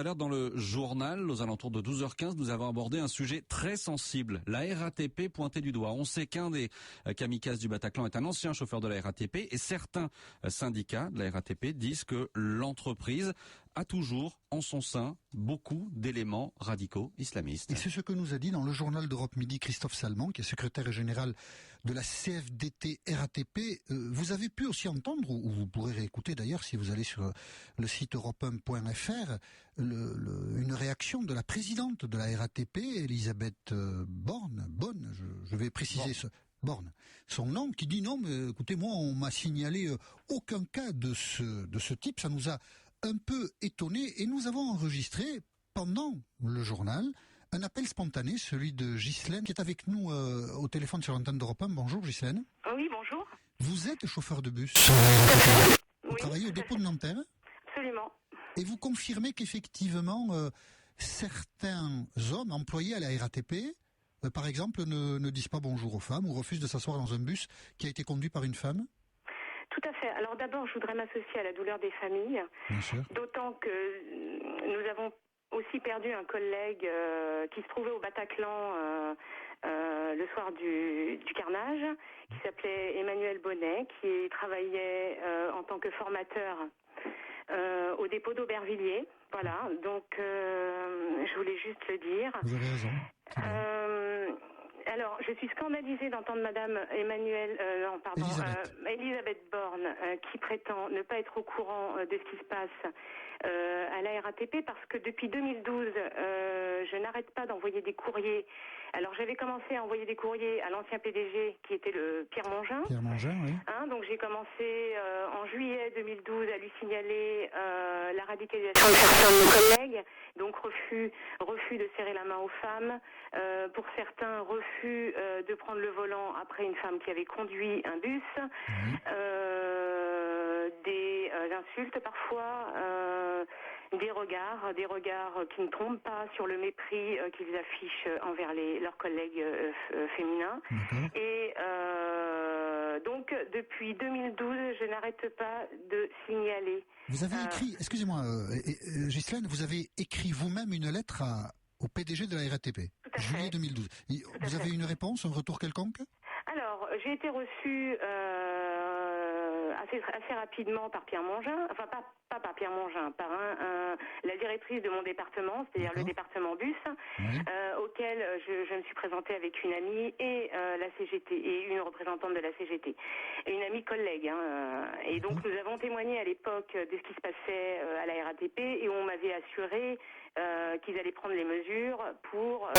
Tout à l'heure, dans le journal, aux alentours de 12h15, nous avons abordé un sujet très sensible. La RATP pointée du doigt. On sait qu'un des kamikazes du Bataclan est un ancien chauffeur de la RATP et certains syndicats de la RATP disent que l'entreprise a toujours en son sein beaucoup d'éléments radicaux islamistes. Et c'est ce que nous a dit dans le journal d'Europe Midi Christophe Salmon, qui est secrétaire général de la CFDT RATP. Vous avez pu aussi entendre, ou vous pourrez réécouter d'ailleurs si vous allez sur le site europe1.fr, une réaction de la présidente de la RATP, Elisabeth Borne, je vais préciser Borne, son nom, qui dit non, mais écoutez, moi on m'a signalé aucun cas de ce type, ça nous a un peu étonné et nous avons enregistré pendant le journal un appel spontané, celui de Ghislaine, qui est avec nous au téléphone sur l'antenne d'Europe 1. Bonjour Ghislaine. Oui, bonjour. Vous êtes chauffeur de bus. Vous travaillez au dépôt de Nanterre. Absolument. Et vous confirmez qu'effectivement, certains hommes employés à la RATP, par exemple, ne disent pas bonjour aux femmes ou refusent de s'asseoir dans un bus qui a été conduit par une femme? Tout à fait. Alors d'abord, je voudrais m'associer à la douleur des familles. Bien sûr. D'autant que nous avons aussi perdu un collègue qui se trouvait au Bataclan le soir du carnage, qui s'appelait Emmanuel Bonnet, qui travaillait en tant que formateur au dépôt d'Aubervilliers. Voilà, donc je voulais juste le dire. Vous avez raison. Alors, je suis scandalisée d'entendre Madame Elisabeth Borne, qui prétend ne pas être au courant de ce qui se passe à la RATP, parce que depuis 2012, je n'arrête pas d'envoyer des courriers. Alors, j'avais commencé à envoyer des courriers à l'ancien PDG, qui était le Pierre Mongin. Pierre Mongin, oui. Donc, j'ai commencé en juillet 2012 à lui signaler la radicalisation de certains de mes collègues. Donc, refus de serrer la main aux femmes. Pour certains, refus de prendre le volant après une femme qui avait conduit un bus. Des insultes parfois, des regards qui ne trompent pas sur le mépris qu'ils affichent envers leurs collègues féminins. Et donc, depuis 2012, je n'arrête pas de signaler. Vous avez écrit, excusez-moi, Ghislaine, vous avez écrit vous-même une lettre au PDG de la RATP, juillet 2012. Vous avez une réponse, un retour quelconque? Alors, j'ai été reçue assez rapidement par Pierre Mongin, enfin pas par Pierre Mongin, par la directrice de mon département, c'est-à-dire le département bus, auquel je me suis présentée avec une amie et la CGT, et une représentante de la CGT, et une amie collègue. Et donc nous avons témoigné à l'époque de ce qui se passait à la RATP, et on m'avait assuré qu'ils allaient prendre les mesures pour...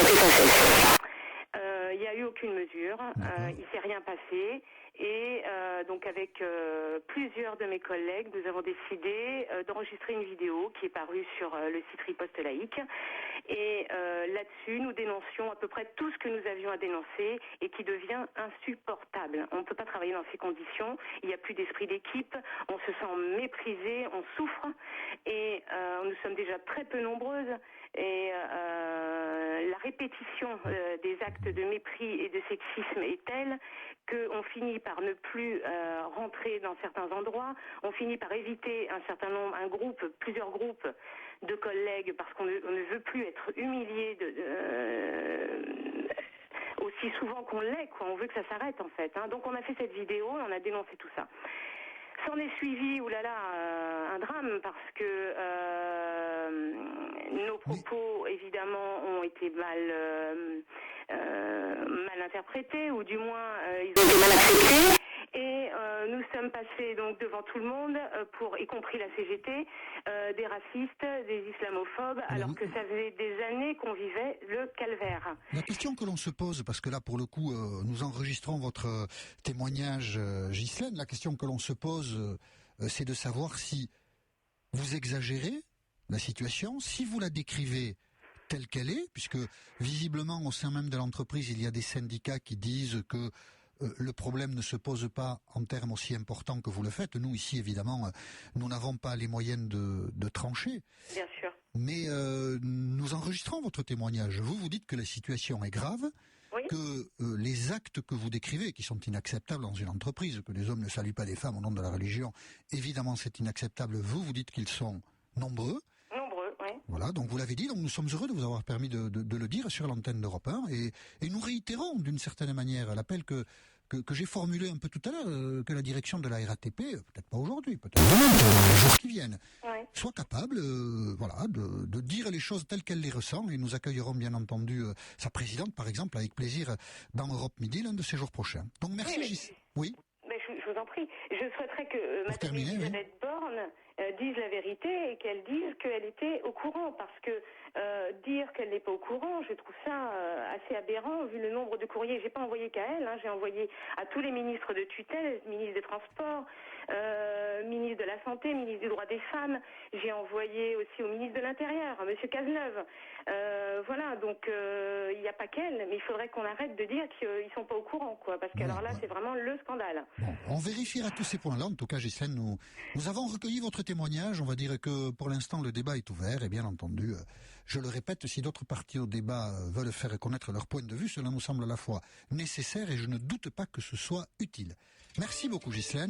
Il n'y a eu aucune mesure, il s'est rien passé, et donc avec plusieurs de mes collègues, nous avons décidé d'enregistrer une vidéo qui est parue sur le site Riposte Laïque, et là-dessus nous dénoncions à peu près tout ce que nous avions à dénoncer et qui devient insupportable. On ne peut pas travailler dans ces conditions, il n'y a plus d'esprit d'équipe, on se sent méprisé, on souffre, et nous sommes déjà très peu nombreuses, et la répétition des actes de mépris et de sexisme est telle qu'on finit par ne plus rentrer dans certains endroits, on finit par éviter plusieurs groupes de collègues, parce qu'on ne veut plus être humilié aussi souvent qu'on l'est, quoi. On veut que ça s'arrête en fait. Donc on a fait cette vidéo et on a dénoncé tout ça. S'en est suivi, un drame, parce que nos propos, évidemment, ont été mal interprétés, ou du moins, ils ont été mal acceptés. Et nous sommes passés donc devant tout le monde, y compris la CGT, des racistes, des islamophobes, alors que ça faisait des années qu'on vivait le calvaire. La question que l'on se pose, parce que là pour le coup nous enregistrons votre témoignage, Ghislaine, la question que l'on se pose c'est de savoir si vous exagérez la situation, si vous la décrivez telle qu'elle est, puisque visiblement au sein même de l'entreprise il y a des syndicats qui disent que le problème ne se pose pas en termes aussi importants que vous le faites. Nous, ici, évidemment, nous n'avons pas les moyens de trancher. Bien sûr. Mais nous enregistrons votre témoignage. Vous dites que la situation est grave, que les actes que vous décrivez, qui sont inacceptables dans une entreprise, que les hommes ne saluent pas les femmes au nom de la religion, évidemment, c'est inacceptable. Vous dites qu'ils sont nombreux. Nombreux, oui. Voilà, donc vous l'avez dit, donc nous sommes heureux de vous avoir permis de le dire sur l'antenne d'Europe 1 et nous réitérons d'une certaine manière l'appel que j'ai formulé un peu tout à l'heure, que la direction de la RATP, peut-être pas aujourd'hui, peut-être demain, dans les jours qui viennent, soit capable de dire les choses telles qu'elle les ressent, et nous accueillerons bien entendu sa présidente, par exemple, avec plaisir dans Europe Midi l'un de ces jours prochains. Donc merci Gis. Oui. Je vous en prie. Je souhaiterais que Mme Elisabeth Borne dise la vérité et qu'elle dise qu'elle était au courant, parce que dire qu'elle n'est pas au courant, je trouve ça assez aberrant vu le nombre de courriers. J'ai pas envoyé qu'à elle, j'ai envoyé à tous les ministres de tutelle, ministre des Transports, ministre de la Santé, ministre du Droit des Femmes. J'ai envoyé aussi au ministre de l'Intérieur, à Monsieur Cazeneuve. Voilà, donc il n'y a pas qu'elle, mais il faudrait qu'on arrête de dire qu'ils sont pas au courant, quoi, parce que alors là, c'est vraiment le scandale. Bon, on vérifiera tous ces points-là. En tout cas, Ghislaine, nous avons recueilli votre témoignage. On va dire que pour l'instant, le débat est ouvert. Et bien entendu, je le répète, si d'autres parties au débat veulent faire connaître leur point de vue, cela nous semble à la fois nécessaire et je ne doute pas que ce soit utile. Merci beaucoup, Ghislaine.